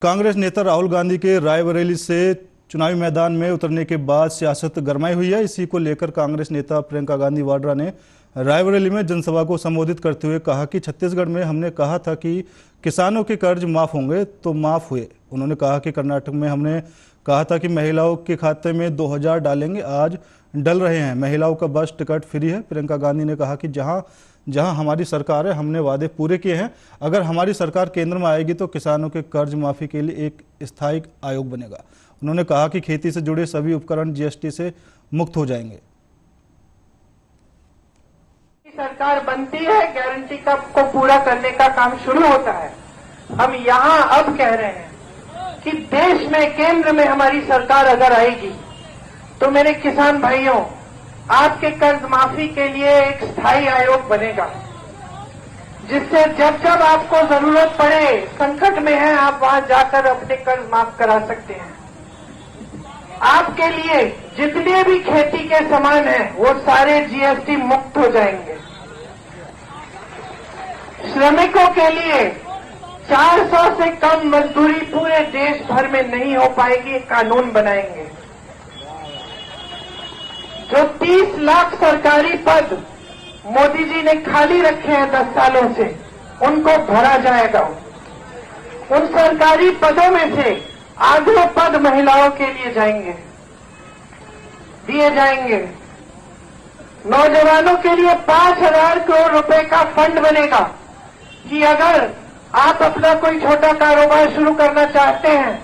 कांग्रेस नेता राहुल गांधी के रायबरेली से चुनावी मैदान में उतरने के बाद सियासत गरमाई हुई है। इसी को लेकर कांग्रेस नेता प्रियंका गांधी वाड्रा ने रायबरेली में जनसभा को संबोधित करते हुए कहा कि छत्तीसगढ़ में हमने कहा था कि किसानों के कर्ज माफ होंगे तो माफ हुए। उन्होंने कहा कि कर्नाटक में हमने कहा था कि महिलाओं के खाते में 2000 डालेंगे, आज डल रहे हैं। महिलाओं का बस टिकट फ्री है। प्रियंका गांधी ने कहा कि जहां जहां हमारी सरकार है, हमने वादे पूरे किए हैं। अगर हमारी सरकार केंद्र में आएगी तो किसानों के कर्ज माफी के लिए एक स्थायी आयोग बनेगा। उन्होंने कहा कि खेती से जुड़े सभी उपकरण जीएसटी से मुक्त हो जाएंगे। सरकार बनती है, गारंटी को पूरा करने का काम शुरू होता है। हम यहाँ अब कह रहे हैं कि देश में केंद्र में हमारी सरकार अगर आएगी तो मेरे किसान भाइयों, आपके कर्ज माफी के लिए एक स्थायी आयोग बनेगा, जिससे जब जब आपको जरूरत पड़े, संकट में है, आप वहां जाकर अपने कर्ज माफ करा सकते हैं। आपके लिए जितने भी खेती के सामान हैं वो सारे जीएसटी मुक्त हो जाएंगे। श्रमिकों के लिए 400 से कम मजदूरी पूरे देश भर में नहीं हो पाएगी, कानून बनाएंगे। जो 30 लाख सरकारी पद मोदी जी ने खाली रखे हैं 10 सालों से, उनको भरा जाएगा। उन सरकारी पदों में से आधे पद महिलाओं के लिए जाएंगे, दिए जाएंगे। नौजवानों के लिए 5000 करोड़ रुपए का फंड बनेगा कि अगर आप अपना कोई छोटा कारोबार शुरू करना चाहते हैं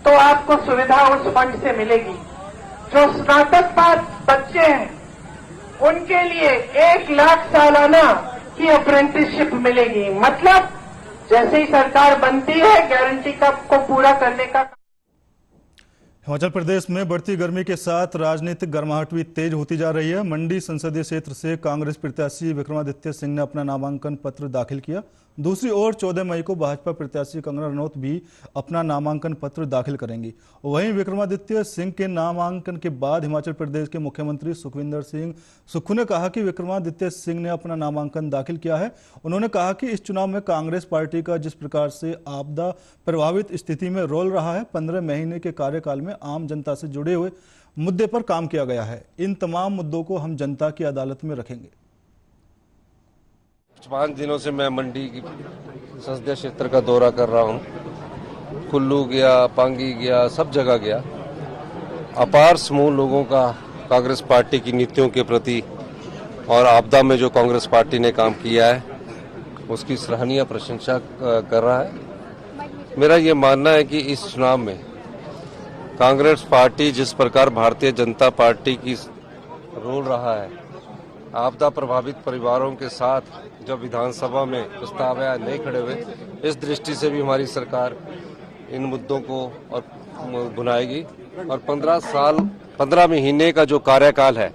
तो आपको सुविधा उस फंड से मिलेगी। जो स्नातक पास बच्चे हैं उनके लिए 1 लाख सालाना की अप्रेंटिसशिप मिलेगी। मतलब जैसे ही सरकार बनती है, गारंटी को पूरा करने का। हिमाचल प्रदेश में बढ़ती गर्मी के साथ राजनीतिक गर्माहट भी तेज होती जा रही है। मंडी संसदीय क्षेत्र से कांग्रेस प्रत्याशी विक्रमादित्य सिंह ने अपना नामांकन पत्र दाखिल किया। दूसरी ओर 14 मई को भाजपा प्रत्याशी कंगना रनौत भी अपना नामांकन पत्र दाखिल करेंगी। वहीं विक्रमादित्य सिंह के नामांकन के बाद हिमाचल प्रदेश के मुख्यमंत्री सुखविंदर सिंह सुक्खू ने कहा कि विक्रमादित्य सिंह ने अपना नामांकन दाखिल किया है। उन्होंने कहा कि इस चुनाव में कांग्रेस पार्टी का जिस प्रकार से आपदा प्रभावित स्थिति में रोल रहा है, 15 महीने के कार्यकाल में आम जनता से जुड़े हुए मुद्दे पर काम किया गया है। इन तमाम मुद्दों को हम जनता की अदालत में रखेंगे। 5 दिनों से मैं मंडी की संसदीय क्षेत्र का दौरा कर रहा हूं। कुल्लू गया, पांगी गया, सब जगह गया। अपार समूह लोगों का कांग्रेस पार्टी की नीतियों के प्रति और आपदा में जो कांग्रेस पार्टी ने काम किया है उसकी सराहनीय प्रशंसा कर रहा है। मेरा ये मानना है कि इस चुनाव में कांग्रेस पार्टी जिस प्रकार भारतीय जनता पार्टी की रोल रहा है, आपदा प्रभावित परिवारों के साथ जब विधानसभा में प्रस्ताव आया नहीं खड़े हुए, इस दृष्टि से भी हमारी सरकार इन मुद्दों को और बुनाएगी। और 15 महीने का जो कार्यकाल है,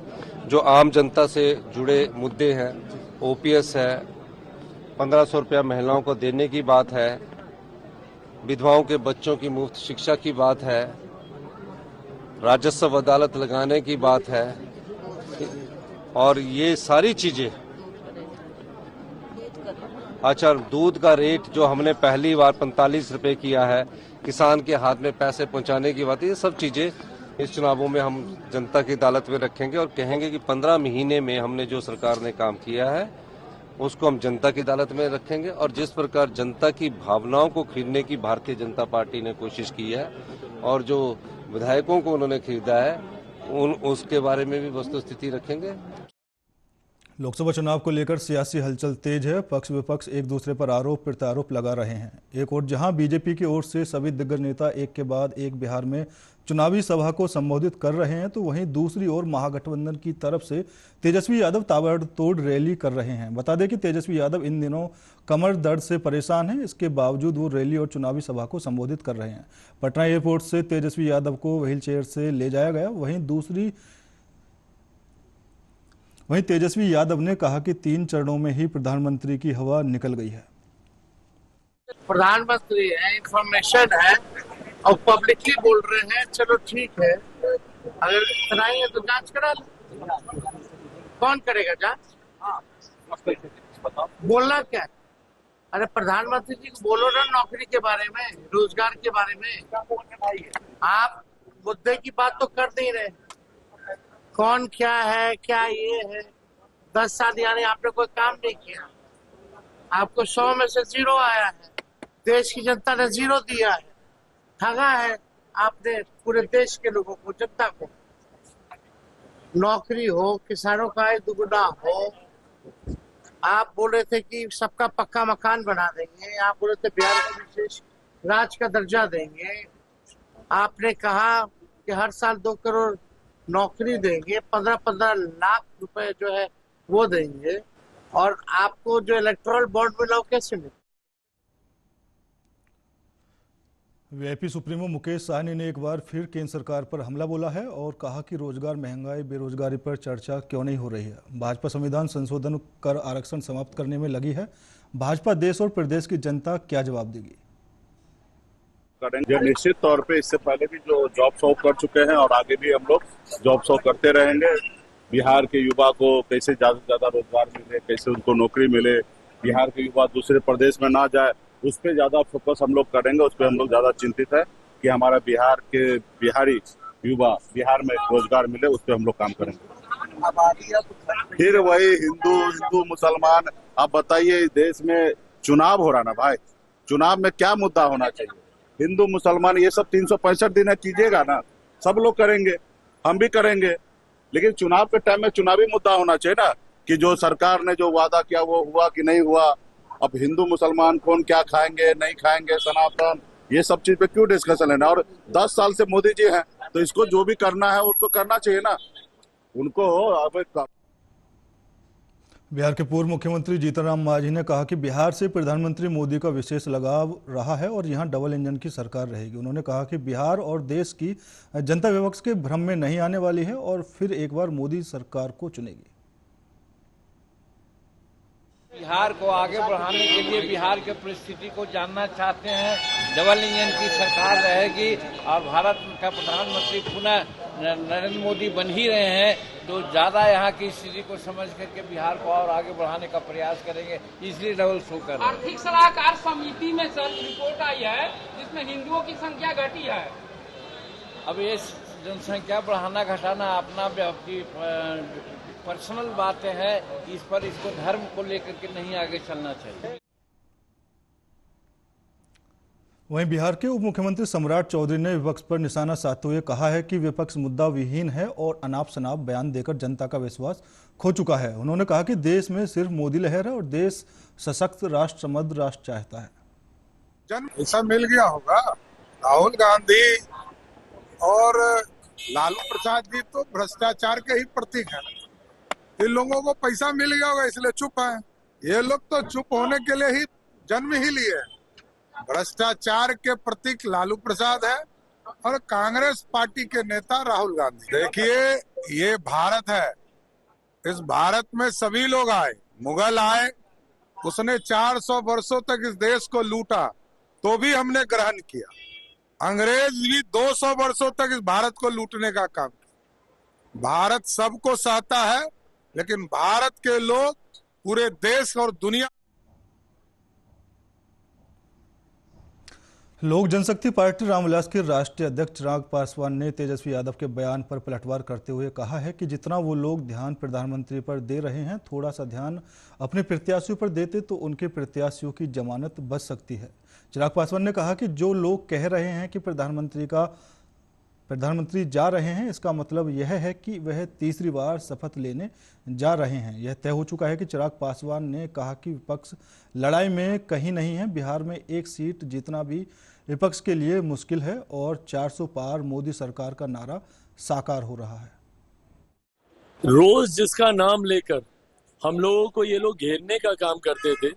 जो आम जनता से जुड़े मुद्दे हैं, ओपीएस है, 1500 रुपया महिलाओं को देने की बात है, विधवाओं के बच्चों की मुफ्त शिक्षा की बात है, राजस्व अदालत लगाने की बात है, और ये सारी चीजें, अच्छा दूध का रेट जो हमने पहली बार 45 रुपए किया है, किसान के हाथ में पैसे पहुंचाने की बात है, ये सब चीजें इस चुनावों में हम जनता की अदालत में रखेंगे और कहेंगे कि 15 महीने में हमने जो सरकार ने काम किया है उसको हम जनता की अदालत में रखेंगे। और जिस प्रकार जनता की भावनाओं को खरीदने की भारतीय जनता पार्टी ने कोशिश की है और जो विधायकों को उन्होंने खरीदा है उसके बारे में भी वस्तुस्थिति रखेंगे। लोकसभा चुनाव को लेकर सियासी हलचल तेज है। पक्ष विपक्ष एक दूसरे पर आरोप प्रत्यारोप लगा रहे हैं। एक और जहां बीजेपी की ओर से सभी दिग्गज नेता एक के बाद एक बिहार में चुनावी सभा को संबोधित कर रहे हैं, तो वहीं दूसरी ओर महागठबंधन की तरफ से तेजस्वी यादव ताबड़तोड़ रैली कर रहे हैं। बता दें कि तेजस्वी यादव इन दिनों कमर दर्द से परेशान हैं। इसके बावजूद वो रैली और चुनावी सभा को संबोधित कर रहे हैं। पटना एयरपोर्ट से तेजस्वी यादव को व्हील चेयर से ले जाया गया। वहीं तेजस्वी यादव ने कहा कि 3 चरणों में ही प्रधानमंत्री की हवा निकल गई है। प्रधानमंत्री है, इंफॉर्मेशन है और पब्लिकली बोल रहे हैं, चलो ठीक है, अगर कराएंगे तो जांच करा लो। कौन करेगा जांच? बोलना क्या है? अरे प्रधानमंत्री जी को बोलो ना नौकरी के बारे में, रोजगार के बारे में। आप मुद्दे की बात तो कर नहीं रहे। कौन क्या है, क्या ये है। 10 साल यानी आपने कोई काम नहीं किया। आपको 100 में से 0 आया है। देश की जनता ने 0 दिया है। ठगा है आपने पूरे देश के लोगों को, जनता को। नौकरी हो, किसानों का आय दुगुना हो। आप बोल रहे थे कि सबका पक्का मकान बना देंगे। आप बोल रहे थे बिहार को विशेष राज्य का दर्जा देंगे। आपने कहा कि हर साल 2 करोड़ नौकरी देंगे, 15-15 लाख रुपए जो है वो देंगे। और आपको जो इलेक्टोरल बॉन्ड मिला वो कैसे मिला? वीआईपी सुप्रीमो मुकेश सहनी ने एक बार फिर केंद्र सरकार पर हमला बोला है और कहा कि रोजगार, महंगाई, बेरोजगारी पर चर्चा क्यों नहीं हो रही है। भाजपा संविधान संशोधन कर आरक्षण समाप्त करने में लगी है। भाजपा देश और प्रदेश की जनता क्या जवाब देगी? करेंगे निश्चित तौर पे। इससे पहले भी जो जॉब शॉप कर चुके हैं और आगे भी हम लोग जॉब शॉप करते रहेंगे। बिहार के युवा को कैसे ज्यादा से ज्यादा रोजगार मिले, कैसे उनको नौकरी मिले, बिहार के युवा दूसरे प्रदेश में ना जाए, उस पर ज्यादा फोकस हम लोग करेंगे। उस पर हम लोग ज्यादा चिंतित है कि हमारा बिहार के बिहारी युवा बिहार में रोजगार मिले, उस पर हम लोग काम करेंगे। फिर वही हिंदू मुसलमान। आप बताइए, देश में चुनाव हो रहा ना भाई, चुनाव में क्या मुद्दा होना चाहिए? हिंदू मुसलमान ये सब 365 दिन कीजिएगा ना, सब लोग करेंगे, हम भी करेंगे। लेकिन चुनाव के टाइम में चुनावी मुद्दा होना चाहिए ना, कि जो सरकार ने जो वादा किया वो हुआ कि नहीं हुआ। अब हिंदू मुसलमान कौन क्या खाएंगे नहीं खाएंगे, सनातन, ये सब चीज पे क्यों डिस्कशन लेना? और 10 साल से मोदी जी हैं, तो इसको जो भी करना है उसको करना चाहिए ना उनको। अब बिहार के पूर्व मुख्यमंत्री जीतन राम मांझी ने कहा कि बिहार से प्रधानमंत्री मोदी का विशेष लगाव रहा है और यहां डबल इंजन की सरकार रहेगी। उन्होंने कहा कि बिहार और देश की जनता विपक्ष के भ्रम में नहीं आने वाली है और फिर एक बार मोदी सरकार को चुनेगी। बिहार को आगे बढ़ाने के लिए बिहार के परिस्थिति को जानना चाहते हैं। डबल इंजन की सरकार रहेगी और भारत का प्रधानमंत्री पुनः नरेंद्र मोदी बन ही रहे हैं, तो ज्यादा यहाँ की स्थिति को समझ करके बिहार को और आगे बढ़ाने का प्रयास करेंगे, इसलिए डबल शो कर रहे हैं। आर्थिक सलाहकार समिति में सर रिपोर्ट आई है जिसमें हिंदुओं की संख्या घटी है। अब ये जनसंख्या बढ़ाना घटाना अपना पर्सनल बातें हैं, इस पर इसको धर्म को लेकर के नहीं आगे चलना चाहिए। वहीं बिहार के उप मुख्यमंत्री सम्राट चौधरी ने विपक्ष पर निशाना साधते हुए कहा है कि विपक्ष मुद्दा विहीन है और अनाप शनाप बयान देकर जनता का विश्वास खो चुका है। उन्होंने कहा कि देश में सिर्फ मोदी लहर है और देश सशक्त राष्ट्र, समृद्ध राष्ट्र चाहता है। जन ऐसा मिल गया होगा। राहुल गांधी और लालू प्रसाद जी तो भ्रष्टाचार के ही प्रतीक है। इन लोगों को पैसा मिल गया होगा इसलिए चुप है। ये लोग तो चुप होने के लिए ही जन्म ही लिए। भ्रष्टाचार के प्रतीक लालू प्रसाद है और कांग्रेस पार्टी के नेता राहुल गांधी। देखिए, ये भारत है। इस भारत में सभी लोग आए। मुगल आए, उसने 400 वर्षों तक इस देश को लूटा तो भी हमने ग्रहण किया। अंग्रेज भी 200 वर्षों तक इस भारत को लूटने का काम किया। भारत सबको सहता है, लेकिन भारत के लोग पूरे देश और दुनिया। लोक जनशक्ति पार्टी रामविलास के राष्ट्रीय अध्यक्ष चिराग पासवान ने तेजस्वी यादव के बयान पर पलटवार करते हुए कहा है कि जितना वो लोग ध्यान प्रधानमंत्री पर दे रहे हैं, थोड़ा सा ध्यान अपने प्रत्याशियों पर देते तो उनके प्रत्याशियों की जमानत बच सकती है। चिराग पासवान ने कहा कि जो लोग कह रहे हैं कि प्रधानमंत्री जा रहे हैं, इसका मतलब यह है कि वह तीसरी बार शपथ लेने जा रहे हैं। यह तय हो चुका है कि चिराग पासवान ने कहा कि विपक्ष लड़ाई में कहीं नहीं है। बिहार में 1 सीट जीतना भी विपक्ष के लिए मुश्किल है और 400 पार मोदी सरकार का नारा साकार हो रहा है। रोज जिसका नाम लेकर हम लोगों को ये लोग घेरने का काम करते थे,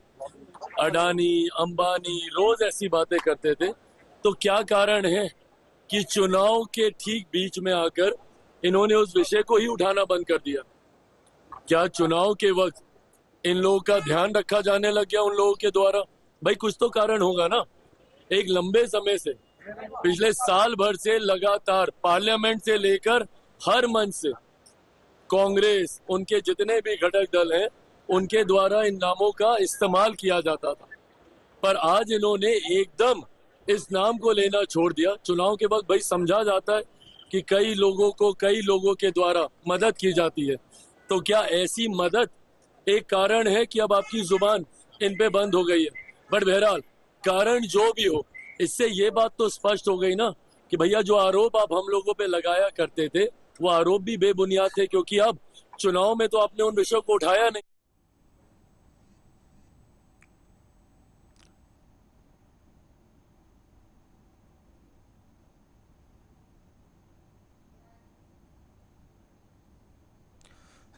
अडानी, अंबानी, रोज ऐसी बातें करते थे, तो क्या कारण है कि चुनाव के ठीक बीच में आकर इन्होंने उस विषय को ही उठाना बंद कर दिया? क्या चुनाव के वक्त इन लोगों का ध्यान रखा जाने लग गया उन लोगों के द्वारा? भाई कुछ तो कारण होगा ना। एक लंबे समय से, पिछले साल भर से लगातार पार्लियामेंट से लेकर हर मंच से कांग्रेस, उनके जितने भी घटक दल हैं, उनके द्वारा इन नामों का इस्तेमाल किया जाता था। पर आज इन्होंने एकदम इस नाम को लेना छोड़ दिया। चुनाव के वक्त भाई समझा जाता है कि कई लोगों के द्वारा मदद की जाती है, तो क्या ऐसी मदद एक कारण है कि अब आपकी जुबान इन पे बंद हो गई है? बट बहरहाल कारण जो भी हो, इससे ये बात तो स्पष्ट हो गई ना कि भैया जो आरोप आप हम लोगों पे लगाया करते थे वो आरोप भी बेबुनियाद थे, क्योंकि अब चुनाव में तो आपने उन विषयों को उठाया नहीं।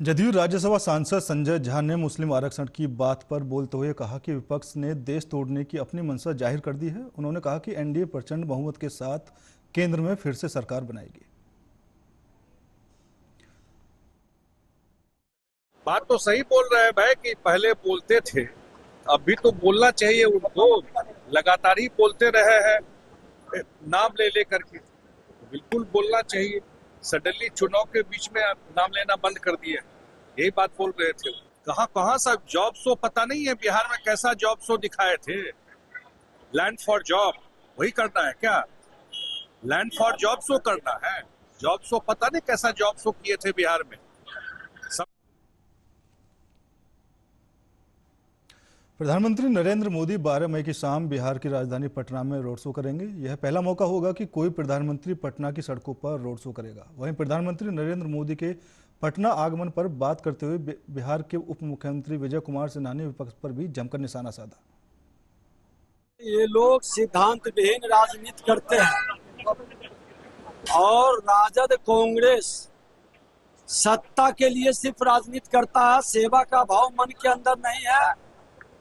जदयू राज्यसभा सांसद संजय झा ने मुस्लिम आरक्षण की बात पर बोलते हुए कहा कि विपक्ष ने देश तोड़ने की अपनी मंशा जाहिर कर दी है। उन्होंने कहा कि एनडीए प्रचंड बहुमत के साथ केंद्र में फिर से सरकार बनाएगी। बात तो सही बोल रहे हैं भाई कि पहले बोलते थे, अब भी तो बोलना चाहिए उनको। लगातार ही बोलते रहे हैं नाम ले करके, बिल्कुल बोलना चाहिए। सडनली चुनाव के बीच में नाम लेना बंद कर दिए, यही बात बोल रहे थे। कहाँ सब जॉब शो पता नहीं है बिहार में कैसा जॉब शो दिखाए थे? लैंड फॉर जॉब वही करना है क्या? लैंड फॉर जॉब शो करना है? जॉब शो पता नहीं कैसा जॉब शो किए थे बिहार में। प्रधानमंत्री नरेंद्र मोदी 12 मई की शाम बिहार की राजधानी पटना में रोड शो करेंगे। यह पहला मौका होगा कि कोई प्रधानमंत्री पटना की सड़कों पर रोड शो करेगा। वहीं प्रधानमंत्री नरेंद्र मोदी के पटना आगमन पर बात करते हुए बिहार के उप मुख्यमंत्री विजय कुमार सिन्हा ने विपक्ष पर भी जमकर निशाना साधा। ये लोग सिद्धांत विहीन राजनीति करते हैं और राजद कांग्रेस सत्ता के लिए सिर्फ राजनीति करता है, सेवा का भाव मन के अंदर नहीं है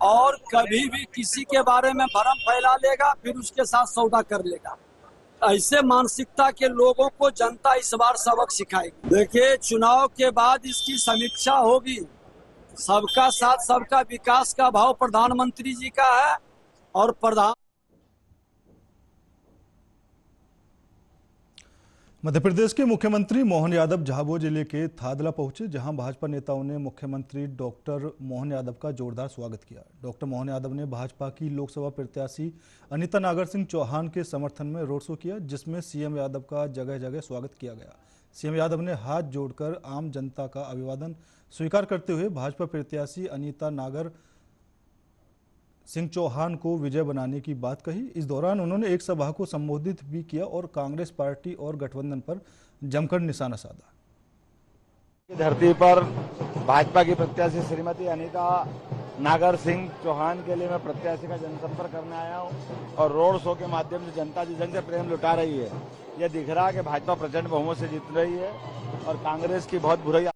और कभी भी किसी के बारे में भरम फैला लेगा, फिर उसके साथ सौदा कर लेगा। ऐसे मानसिकता के लोगों को जनता इस बार सबक सिखाएगी। देखिए, चुनाव के बाद इसकी समीक्षा होगी। सबका साथ सबका विकास का भाव प्रधानमंत्री जी का है और मध्य प्रदेश के मुख्यमंत्री मोहन यादव झाबुआ जिले के थादला पहुंचे, जहां भाजपा नेताओं ने मुख्यमंत्री डॉक्टर मोहन यादव का जोरदार स्वागत किया। डॉक्टर मोहन यादव ने भाजपा की लोकसभा प्रत्याशी अनीता नागर सिंह चौहान के समर्थन में रोड शो किया, जिसमें सीएम यादव का जगह जगह स्वागत किया गया। सीएम यादव ने हाथ जोड़कर आम जनता का अभिवादन स्वीकार करते हुए भाजपा प्रत्याशी अनीता नागर सिंह चौहान को विजय बनाने की बात कही। इस दौरान उन्होंने एक सभा को संबोधित भी किया और कांग्रेस पार्टी और गठबंधन पर जमकर निशाना साधा। धरती पर भाजपा की प्रत्याशी श्रीमती अनीता नागर सिंह चौहान के लिए मैं प्रत्याशी का जनसंपर्क करने आया हूं और रोड शो के माध्यम से जनता जिस ढंग से प्रेम लुटा रही है, यह दिख रहा है कि भाजपा प्रचंड बहुमत से जीत रही है और कांग्रेस की बहुत बुराई।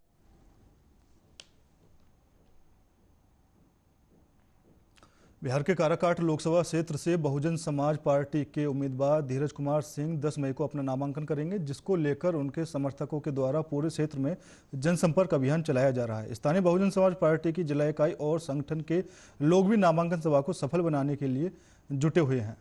बिहार के काराकाट लोकसभा क्षेत्र से बहुजन समाज पार्टी के उम्मीदवार धीरज कुमार सिंह 10 मई को अपना नामांकन करेंगे, जिसको लेकर उनके समर्थकों के द्वारा पूरे क्षेत्र में जनसंपर्क अभियान चलाया जा रहा है। स्थानीय बहुजन समाज पार्टी की जिला इकाई और संगठन के लोग भी नामांकन सभा को सफल बनाने के लिए जुटे हुए हैं।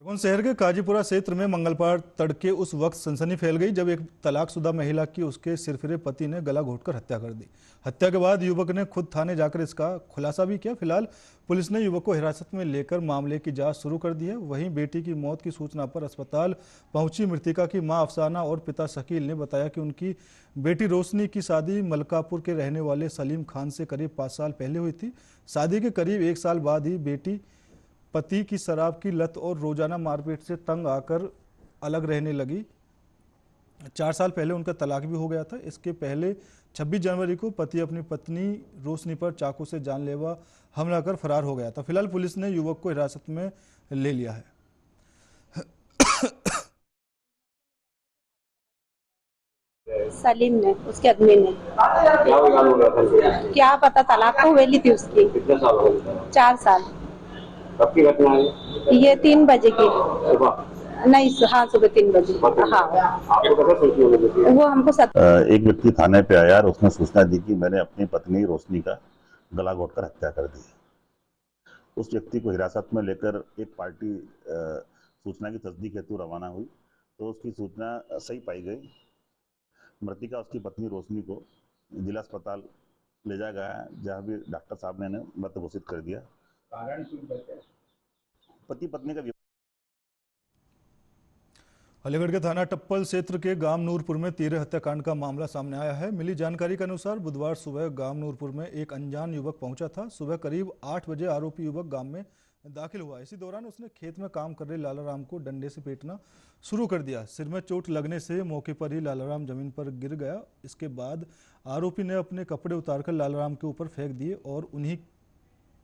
शहर के काजीपुरा क्षेत्र में मंगलवार तड़के उस वक्त सनसनी फैल गई जब एक तलाकशुदा महिला की उसके सिरफिरे पति ने गला घोंटकर हत्या कर दी। हत्या के बाद युवक ने खुद थाने जाकर इसका खुलासा भी किया। फिलहाल पुलिस ने युवक को हिरासत में लेकर मामले की जांच शुरू कर दी है। वहीं बेटी की मौत की सूचना पर अस्पताल पहुंची मृतिका की मां अफसाना और पिता शकील ने बताया कि उनकी बेटी रोशनी की शादी मलकापुर के रहने वाले सलीम खान से करीब 5 साल पहले हुई थी। शादी के करीब 1 साल बाद ही बेटी पति की शराब की लत और रोजाना मारपीट से तंग आकर अलग रहने लगी। 4 साल पहले उनका तलाक भी हो गया था। इसके पहले 26 जनवरी को पति अपनी पत्नी रोशनी पर चाकू से जानलेवा हमला कर फरार हो गया था। फिलहाल पुलिस ने युवक को हिरासत में ले लिया है। सलीम ने, उसके आदमी ने। क्या पता, तलाक तो हुई थी उसकी। कितने साल हो गए? 4 साल। कब की घटना है ये? 3 बजे की सुबह? नहीं, हाँ सुबह 3 बजे। हाँ, आपको पता सूचना? वो हमको एक व्यक्ति थाने पे आया और उसने सूचना दी कि मैंने अपनी पत्नी रोशनी का गला घोंटकर हत्या कर दी। उस व्यक्ति को हिरासत में लेकर एक पार्टी सूचना की तस्दीक हेतु रवाना हुई तो उसकी सूचना सही पाई गई। मृतिका उसकी पत्नी रोशनी को जिला अस्पताल ले जाया गया, जहाँ भी डॉक्टर साहब ने मृत घोषित कर दिया। कारण पति पत्नी का अलीगढ़ के थाना टप्पल क्षेत्र के गांव नूरपुर में तीर हत्याकांड का मामला सामने आया है। मिली जानकारी के अनुसार बुधवार सुबह गांव नूरपुर में एक अनजान युवक पहुंचा था। सुबह करीब 8 बजे आरोपी युवक गांव में दाखिल हुआ। इसी दौरान उसने खेत में काम कर रहे लालाराम को डंडे से पीटना शुरू कर दिया। सिर में चोट लगने से मौके पर ही लालाराम जमीन पर गिर गया। इसके बाद आरोपी ने अपने कपड़े उतारकर लालाराम के ऊपर फेंक दिए और उन्हीं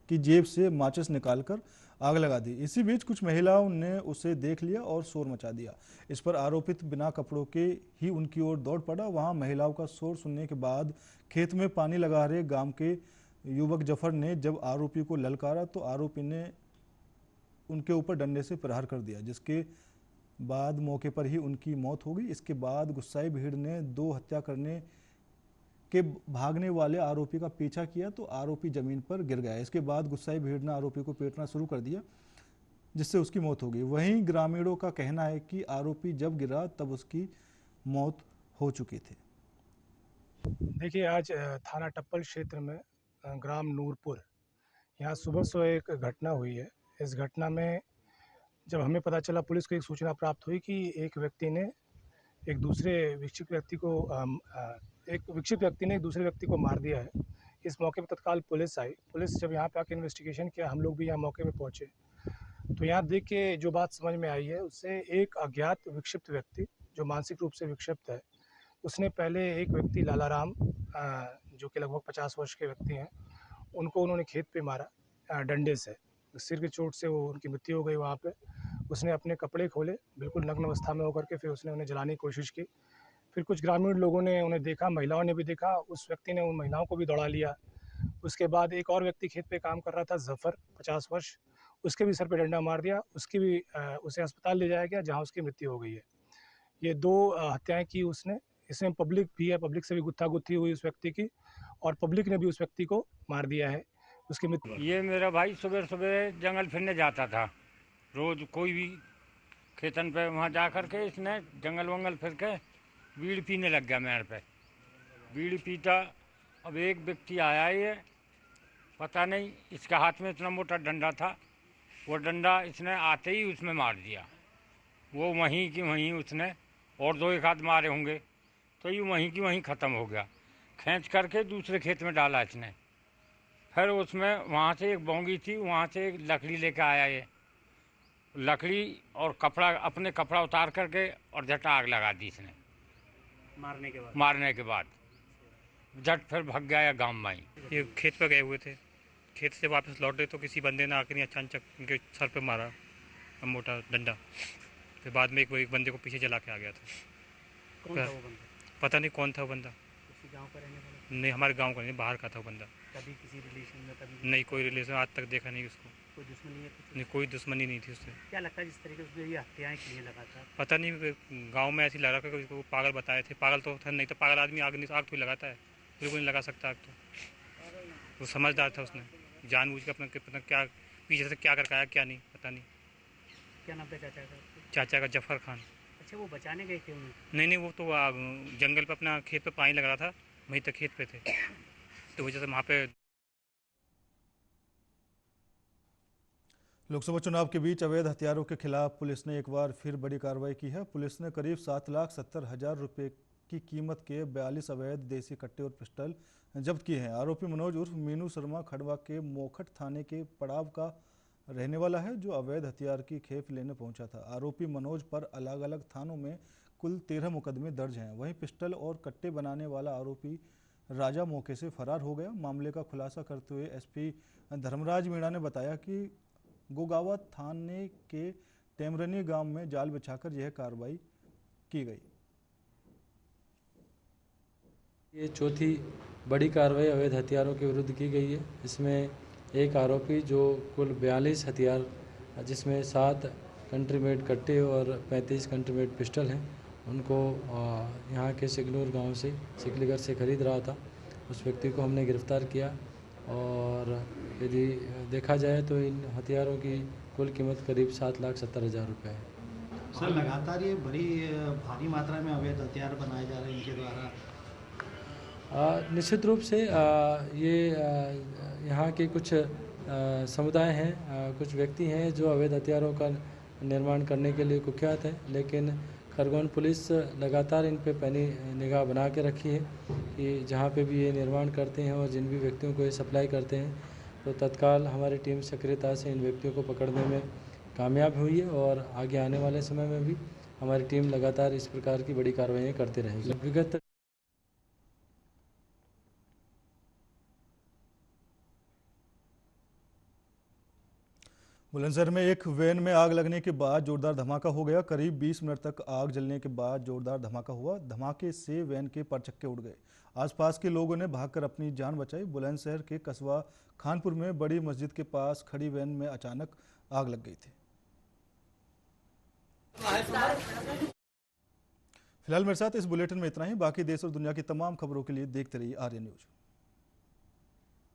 की जेब से माचिस निकालकर आग लगा दी। इसी बीच कुछ महिलाओं ने उसे देख लिया और शोर मचा दिया। इस पर आरोपित बिना कपड़ों के ही उनकी ओर दौड़ पड़ा। वहां महिलाओं का शोर सुनने के बाद खेत में पानी लगा रहे गांव के युवक जफर ने जब आरोपी को ललकारा तो आरोपी ने उनके ऊपर डंडे से प्रहार कर दिया, जिसके बाद मौके पर ही उनकी मौत हो गई। इसके बाद गुस्साई भीड़ ने दो हत्या करने के भागने वाले आरोपी का पीछा किया तो आरोपी जमीन पर गिर गया। इसके बाद गुस्साई भीड़ ने आरोपी को पीटना शुरू कर दिया, जिससे उसकी मौत हो गई। वहीं ग्रामीणों का कहना है कि आरोपी जब गिरा तब उसकी मौत हो चुकी थी। देखिए, आज थाना टप्पल क्षेत्र में ग्राम नूरपुर यहाँ सुबह एक घटना हुई है। इस घटना में जब हमें पता चला, पुलिस को एक सूचना प्राप्त हुई कि एक व्यक्ति ने एक दूसरे विक्षिप्त व्यक्ति ने एक दूसरे व्यक्ति को मार दिया है। इस मौके पर तत्काल पुलिस आई। पुलिस जब यहाँ पे आके इन्वेस्टिगेशन किया, हम लोग भी यहाँ मौके पे पहुँचे, तो यहाँ देख के जो बात समझ में आई है, उससे एक अज्ञात विक्षिप्त व्यक्ति जो मानसिक रूप से विक्षिप्त है, उसने पहले एक व्यक्ति लालाराम जो कि लगभग 50 वर्ष के व्यक्ति हैं, उनको उन्होंने खेत पे मारा डंडे से। सिर की चोट से वो उनकी मृत्यु हो गई। वहाँ पे उसने अपने कपड़े खोले, बिल्कुल नग्न अवस्था में होकर के फिर उसने उन्हें जलाने की कोशिश की। फिर कुछ ग्रामीण लोगों ने उन्हें देखा, महिलाओं ने भी देखा, उस व्यक्ति ने उन महिलाओं को भी दौड़ा लिया। उसके बाद एक और व्यक्ति खेत पे काम कर रहा था, जफर 50 वर्ष, उसके भी सर पे डंडा मार दिया। उसे अस्पताल ले जाया गया, जहाँ उसकी मृत्यु हो गई है। ये 2 हत्याएं की उसने। इसमें पब्लिक भी है, पब्लिक से भी गुत्थागुत्थी हुई उस व्यक्ति की, और पब्लिक ने भी उस व्यक्ति को मार दिया है। उसकी मृत्यु। ये मेरा भाई सुबह सुबह जंगल फिरने जाता था, रोज कोई भी खेतन पे वहाँ जा कर के इसने जंगल वंगल फिर के बीड़ी पीने लग गया। मेरे पे बीड़ी पीता। अब एक व्यक्ति आया, ये पता नहीं, इसके हाथ में इतना मोटा डंडा था, वो डंडा इसने आते ही उसमें मार दिया। वो वहीं की वहीं उसने और 2 एक हाथ मारे होंगे, तो ये वहीं की वहीं ख़त्म हो गया। खींच करके दूसरे खेत में डाला इसने। फिर उसमें वहाँ से एक बोंगी थी, वहाँ से एक लकड़ी लेकर आया। ये लकड़ी और कपड़ा, अपने कपड़ा उतार करके और झट आग लगा दी इसने। मारने के बाद झट फिर भाग गया गांव में ही। ये खेत पर गए हुए थे, खेत से वापस लौटे तो किसी बंदे ने आकर अचानक उनके सर पे मारा मोटा डंडा। फिर बाद में एक बंदे को पीछे जला के आ गया था। कौन था वो बंदा? पता नहीं कौन था वो बंदा। किसी गांव का रहने वाला? नहीं, हमारे गांव का नहीं, बाहर का था वो बंदा। कभी किसी रिलेशन में? कभी नहीं, कोई रिलेशन आज तक देखा नहीं उसको। कोई दुश्मनी है? नहीं, कोई दुश्मनी नहीं थी उससे। क्या लगता है जिस तरीके से ये हत्याएं की है लगातार? पता नहीं, गांव में ऐसी लगा कि उसको पागल बताए थे। पागल तो था नहीं, तो पागल आदमी आग तो लगाता है, बिल्कुल नहीं लगा सकता आग। तो वो समझदार था, उसने जानबूझ के अपना क्या पीछे से क्या करके आया क्या नहीं पता नहीं। क्या नाम था चाचा का? चाचा का जफर खान। अच्छा, वो बचाने गए थे उन्हें? नहीं, वो तो जंगल पे अपना खेत पे पानी लग रहा था, वहीं तक खेत पे थे, तो वजह से वहाँ पे। लोकसभा चुनाव के बीच अवैध हथियारों के खिलाफ पुलिस ने एक बार फिर बड़ी कार्रवाई की है। पुलिस ने करीब 7,70,000 रुपये की कीमत के 42 अवैध देसी कट्टे और पिस्टल जब्त किए हैं। आरोपी मनोज उर्फ मीनू शर्मा खड़वा के मोखट थाने के पड़ाव का रहने वाला है, जो अवैध हथियार की खेप लेने पहुंचा था। आरोपी मनोज पर अलग अलग थानों में कुल 13 मुकदमे दर्ज हैं। वहीं पिस्टल और कट्टे बनाने वाला आरोपी राजा मौके से फरार हो गया। मामले का खुलासा करते हुए एसपी धर्मराज मीणा ने बताया कि गोगावा थाने के टेमरनी गांव में जाल बिछाकर यह कार्रवाई की गई। ये चौथी बड़ी कार्रवाई अवैध हथियारों के विरुद्ध की गई है। इसमें एक आरोपी जो कुल 42 हथियार, जिसमें 7 कंट्री मेड कट्टे और 35 कंट्री मेड पिस्टल हैं, उनको यहाँ के सिगनूर गांव से सिकलीगढ़ से खरीद रहा था। उस व्यक्ति को हमने गिरफ्तार किया और यदि देखा जाए तो इन हथियारों की कुल कीमत करीब 7,70,000 रुपये है। सर, लगातार ये बड़ी भारी मात्रा में अवैध हथियार बनाए जा रहे हैं इनके द्वारा, निश्चित रूप से ये यहाँ के कुछ समुदाय हैं, कुछ व्यक्ति हैं जो अवैध हथियारों का निर्माण करने के लिए कुख्यात है, लेकिन खरगोन पुलिस लगातार इन पे पैनी निगाह बना के रखी है कि जहाँ पे भी ये निर्माण करते हैं और जिन भी व्यक्तियों को ये सप्लाई करते हैं तो तत्काल हमारी टीम सक्रियता से इन व्यक्तियों को पकड़ने में कामयाब हुई है और आगे आने वाले समय में भी हमारी टीम लगातार इस प्रकार की बड़ी कार्रवाइयाँ करती रहेगी। विगत बुलंदशहर में एक वैन में आग लगने के बाद जोरदार धमाका हो गया। करीब 20 मिनट तक आग जलने के बाद जोरदार धमाका हुआ। धमाके से वैन के परचक्के उड़ गए। आसपास के लोगों ने भागकर अपनी जान बचाई। बुलंदशहर के कस्बा खानपुर में बड़ी मस्जिद के पास खड़ी वैन में अचानक आग लग गई थी। फिलहाल मेरे साथ इस बुलेटिन में इतना ही। बाकी देश और दुनिया की तमाम खबरों के लिए देखते रहिए आर्यन न्यूज।